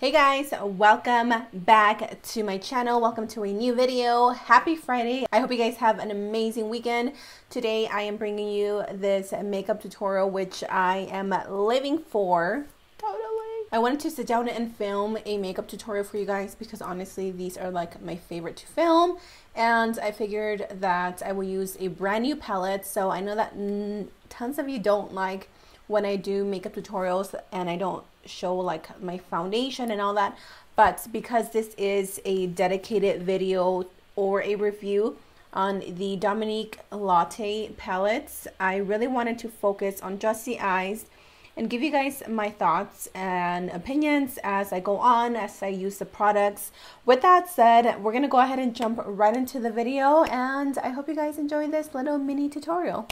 Hey guys, welcome back to my channel. Welcome to a new video. Happy Friday. I hope you guys have an amazing weekend. Today I am bringing you this makeup tutorial which I am living for. I wanted to sit down and film a makeup tutorial for you guys because honestly these are like my favorite to film, and I figured that I will use a brand new palette. So I know that tons of you don't like when I do makeup tutorials and I don't show like my foundation and all that, but because this is a dedicated video or a review on the Dominique Latte palettes, I really wanted to focus on just the eyes and give you guys my thoughts and opinions as I go on, as I use the products. With that said, we're gonna go ahead and jump right into the video, and I hope you guys enjoy this little mini tutorial.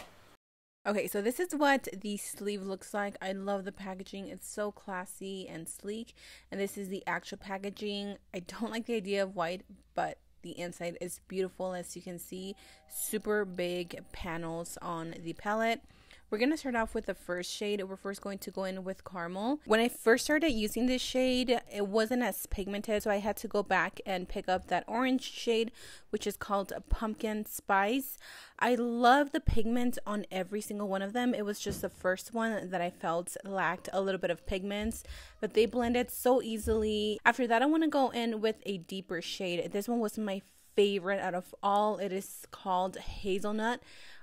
Okay, so this is what the sleeve looks like. I love the packaging. It's so classy and sleek. And this is the actual packaging. I don't like the idea of white, but the inside is beautiful. As you can see, super big panels on the palette. We're going to start off with the first shade. We're first going to go in with Caramel. When I first started using this shade, it wasn't as pigmented, so I had to go back and pick up that orange shade, which is called Pumpkin Spice. I love the pigment on every single one of them. It was just the first one that I felt lacked a little bit of pigments, but they blended so easily. After that, I want to go in with a deeper shade. This one was my favorite out of all. It is called Hazelnut.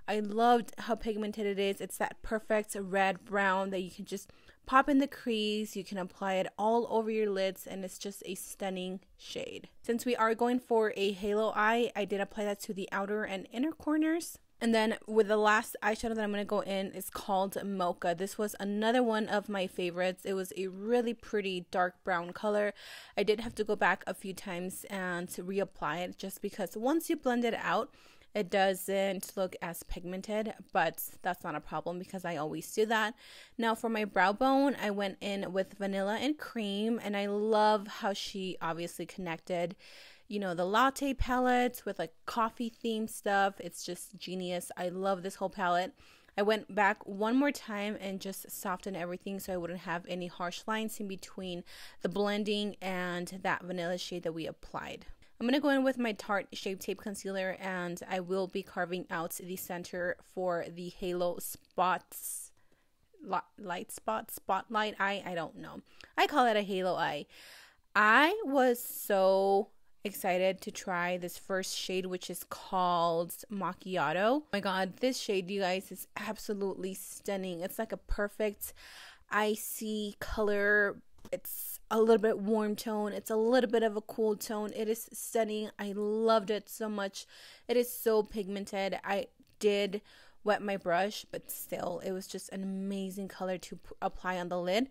I loved how pigmented it is. It's that perfect red brown that you can just pop in the crease. You can apply it all over your lids, and it's just a stunning shade. Since we are going for a halo eye, I did apply that to the outer and inner corners. And then with the last eyeshadow that I'm going to go in is called Mocha. This was another one of my favorites. It was a really pretty dark brown color. I did have to go back a few times and to reapply it just because once you blend it out, it doesn't look as pigmented, but that's not a problem because I always do that. Now for my brow bone, I went in with Vanilla and Cream, and I love how she obviously connected, you know, the latte palettes with like coffee themed stuff. It's just genius. I love this whole palette. I went back one more time and just softened everything so I wouldn't have any harsh lines in between the blending and that vanilla shade that we applied. I'm going to go in with my Tarte Shape Tape Concealer, and I will be carving out the center for the halo spots, light spot, spotlight eye, I don't know. I call it a halo eye. I was so excited to try this first shade, which is called Macchiato. Oh my god, this shade, you guys, is absolutely stunning. It's like a perfect icy color. It's a little bit warm tone. It's a little bit of a cool tone. It is stunning. I loved it so much. It is so pigmented. I did wet my brush, but still, it was just an amazing color to apply on the lid.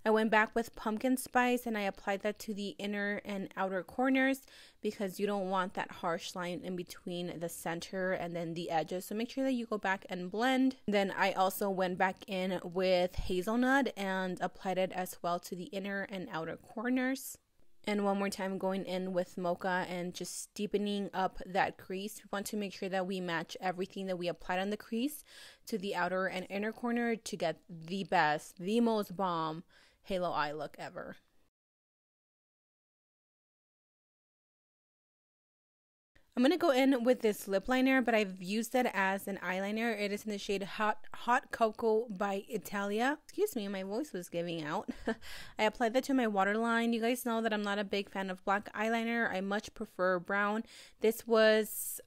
I went back with Pumpkin Spice and I applied that to the inner and outer corners because you don't want that harsh line in between the center and then the edges. So make sure that you go back and blend. Then I also went back in with Hazelnut and applied it as well to the inner and outer corners. And one more time going in with Mocha and just deepening up that crease. We want to make sure that we match everything that we applied on the crease to the outer and inner corner to get the best, the most bomb halo eye look ever. I'm going to go in with this lip liner, but I've used it as an eyeliner. It is in the shade Hot Cocoa by Italia. Excuse me, my voice was giving out. I applied that to my waterline. You guys know that I'm not a big fan of black eyeliner. I much prefer brown. This was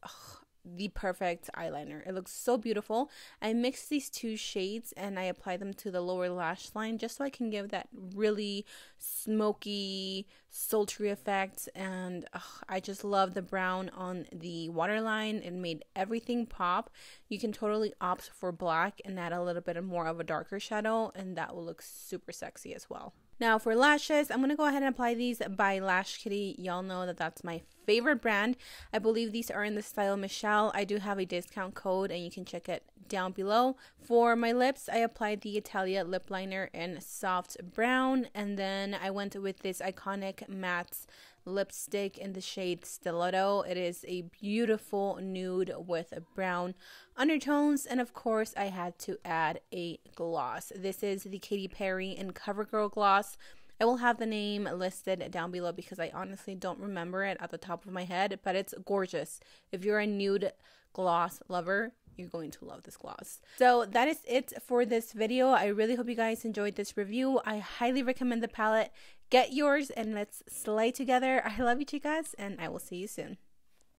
the perfect eyeliner. It looks so beautiful. I mixed these two shades and I applied them to the lower lash line just so I can give that really smoky, sultry effect. And I just love the brown on the waterline. It made everything pop. You can totally opt for black and add a little bit more of a darker shadow, and that will look super sexy as well. Now for lashes, I'm going to go ahead and apply these by Lash Kitty. Y'all know that that's my favorite brand. I believe these are in the style Michelle. I do have a discount code and you can check it down below. For my lips, I applied the Italia lip liner in soft brown, and then I went with this iconic matte lipstick in the shade Stiletto. It is a beautiful nude with brown undertones, and of course I had to add a gloss. This is the Katy Perry and Covergirl gloss. I will have the name listed down below because I honestly don't remember it at the top of my head, but it's gorgeous. If you're a nude gloss lover, you're going to love this gloss. So that is it for this video. I really hope you guys enjoyed this review. I highly recommend the palette. Get yours and let's slay together. I love you, chicas, and I will see you soon.